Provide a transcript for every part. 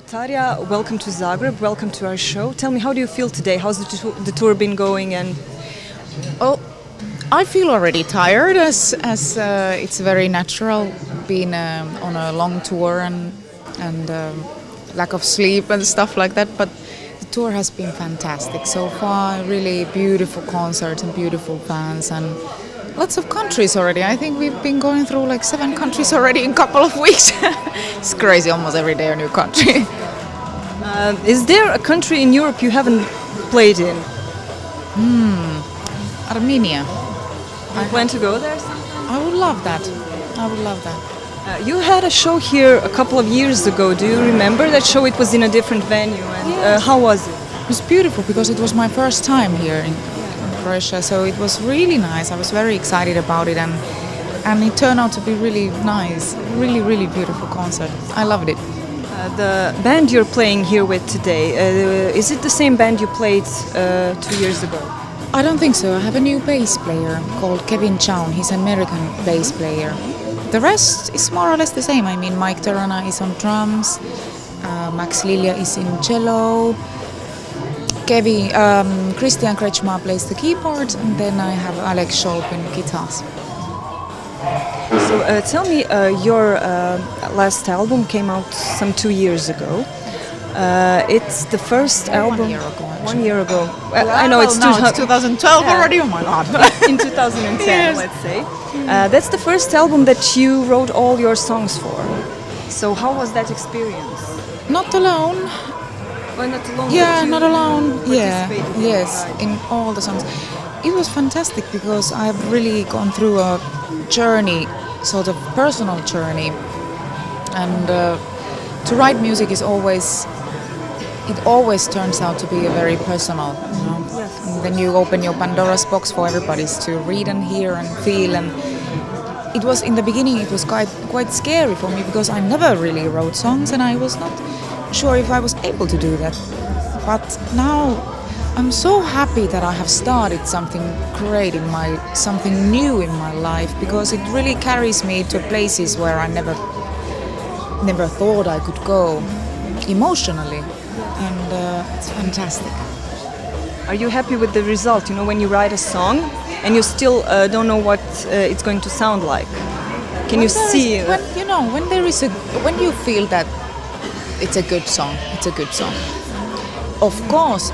Tarja, welcome to Zagreb, welcome to our show. Tell me, how do you feel today? How's the tour been going? And Oh, I feel already tired as it's very natural being on a long tour and lack of sleep and stuff like that. But the tour has been fantastic so far. Really beautiful concerts and beautiful fans and lots of countries already. I think we've been going through like 7 countries already in a couple of weeks. It's crazy, almost every day a new country. Is there a country in Europe you haven't played in? Armenia. I plan to go there sometime. I would love that. I would love that. You had a show here a couple of years ago. Do you remember that show? It was in a different venue. And Yes. how was it? It was beautiful because it was my first time here in Croatia, so it was really nice. I was very excited about it, and it turned out to be really nice. Really, really beautiful concert. I loved it. The band you're playing here with today, is it the same band you played 2 years ago? I don't think so. I have a new bass player called Kevin Chown. He's an American bass player. The rest is more or less the same. I mean, Mike Terana is on drums, Max Lilja is in cello, Christian Kretschmar plays the keyboards, and then I have Alex Scholp in guitars. So tell me, your last album came out some 2 years ago. It's the first album. 1 year ago. 1 year ago. I know it's 2012 Yeah. already. Oh my god! In 2010, Yes. let's say. That's the first album that you wrote all your songs for. So how was that experience? Not alone. Well, not alone. Yeah, but you not alone. Yeah, participated in yes, it, right? in all the songs. It was fantastic because I've really gone through a journey, sort of personal journey, and to write music is always turns out to be a very personal. You know? Yes. And then you open your Pandora's box for everybody to read and hear and feel, and it was in the beginning it was quite scary for me because I never really wrote songs and I was not sure if I was able to do that. But now I'm so happy that I have started something great something new in my life, because it really carries me to places where I never thought I could go emotionally, and it's fantastic. Are you happy with the result? You know, when you write a song and you still don't know what it's going to sound like. Can you see? When you feel that it's a good song, it's a good song. Of course,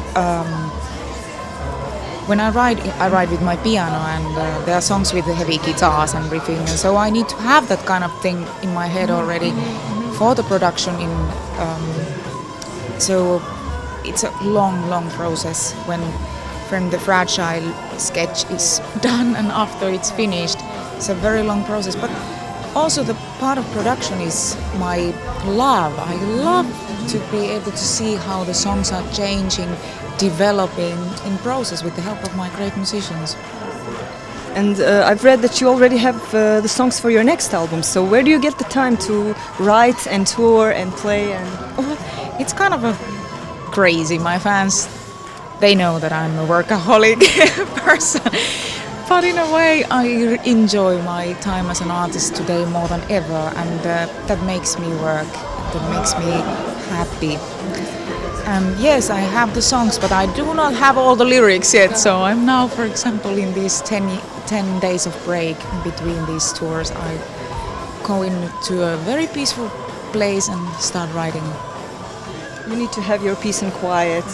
when I write with my piano, and there are songs with heavy guitars and riffing, and so I need to have that kind of thing in my head already for the production. So it's a long process when the Fragile sketch is done and after it's finished. It's a very long process, but also the part of production is my love. I love to be able to see how the songs are changing, developing in process with the help of my great musicians. And I've read that you already have the songs for your next album. So where do you get the time to write and tour and play? And It's kind of crazy. My fans, they know that I'm a workaholic person. But in a way, I enjoy my time as an artist today more than ever, and that makes me work. That makes me happy. Yes, I have the songs, but I do not have all the lyrics yet. So I'm now, for example, in these 10 days of break in between these tours, I go into a very peaceful place and start writing. you need to have your peace and quiet.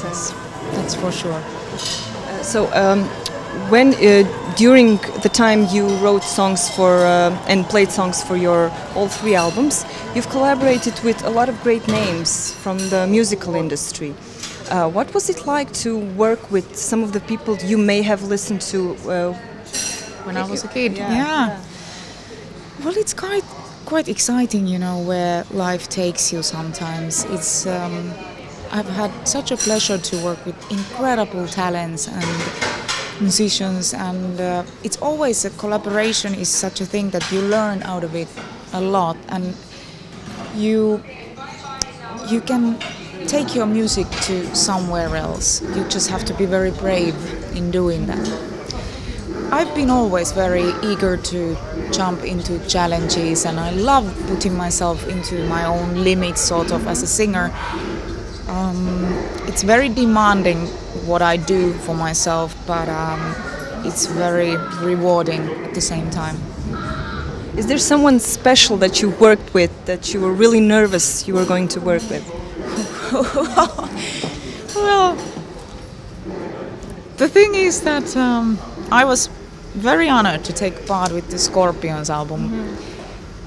That's for sure. So when during the time you wrote songs for and played songs for your all 3 albums, you've collaborated with a lot of great names from the musical industry. What was it like to work with some of the people you may have listened to When I was a kid, Yeah. Well, it's quite exciting, you know, where life takes you sometimes. It's I've had such a pleasure to work with incredible talents and musicians, and it's always a collaboration is such a thing that you learn out of it a lot, and you can take your music to somewhere else. You just have to be very brave in doing that. I've been always very eager to jump into challenges, and I love putting myself into my own limits sort of as a singer. It's very demanding what I do for myself, but it's very rewarding at the same time. Is there someone special that you worked with that you were really nervous you were going to work with? Well, the thing is that I was very honored to take part with the Scorpions album.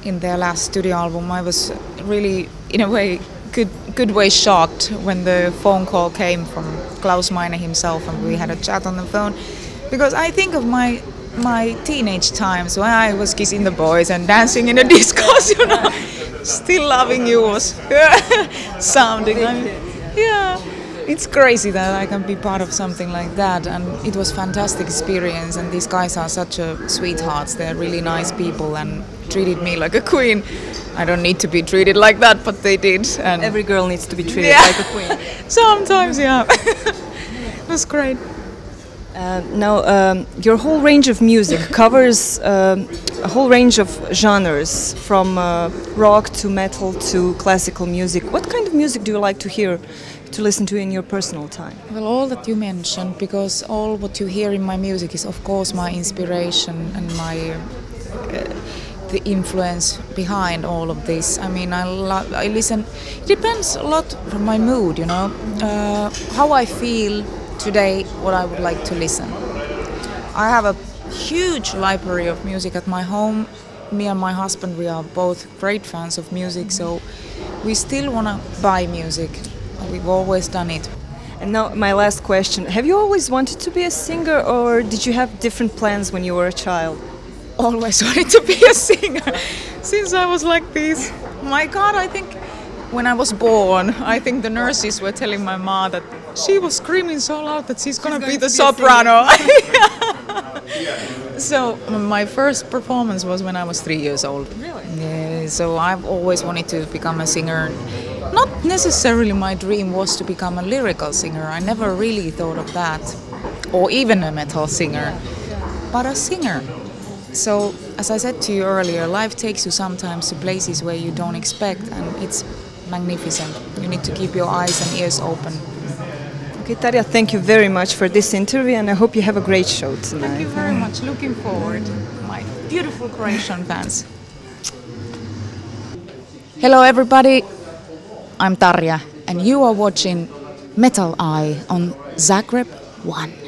In their last studio album. I was really, in a way, good way shocked when the phone call came from Klaus Meine himself, and we had a chat on the phone, because I think of my teenage times when I was kissing the boys and dancing in the discos, you know. Still Loving You was sounding. Yeah, it's crazy that I can be part of something like that, and it was a fantastic experience, and these guys are such sweethearts. They're really nice people and treated me like a queen. I don't need to be treated like that, but they did. And every girl needs to be treated like a queen. Sometimes, yeah. It was great. Now, your whole range of music covers a whole range of genres, from rock to metal to classical music. What kind of music do you like to hear, to listen to in your personal time? Well, all that you mentioned, because all what you hear in my music is, of course, my inspiration and my the influence behind all of this. I mean, I listen. It depends a lot from my mood, you know, how I feel today, what I would like to listen. I have a huge library of music at my home. Me and my husband, we are both great fans of music, so we still want to buy music. We've always done it. And now my last question. Have you always wanted to be a singer, or did you have different plans when you were a child? Always wanted to be a singer since I was like this. My God, I think when I was born, I think the nurses were telling my mom that she was screaming so loud that she's going to be the soprano. So my first performance was when I was 3 years old. Really? Yeah, so I've always wanted to become a singer. Not necessarily my dream was to become a lyrical singer. I never really thought of that. Or even a metal singer. But a singer. So, as I said to you earlier, life takes you sometimes to places where you don't expect, and it's magnificent. You need to keep your eyes and ears open. Okay, Tarja, thank you very much for this interview, and I hope you have a great show tonight. Thank you very much. Looking forward. My beautiful Croatian fans. Hello, everybody. I'm Tarja, and you are watching Metal Eye on ZAGREB 1.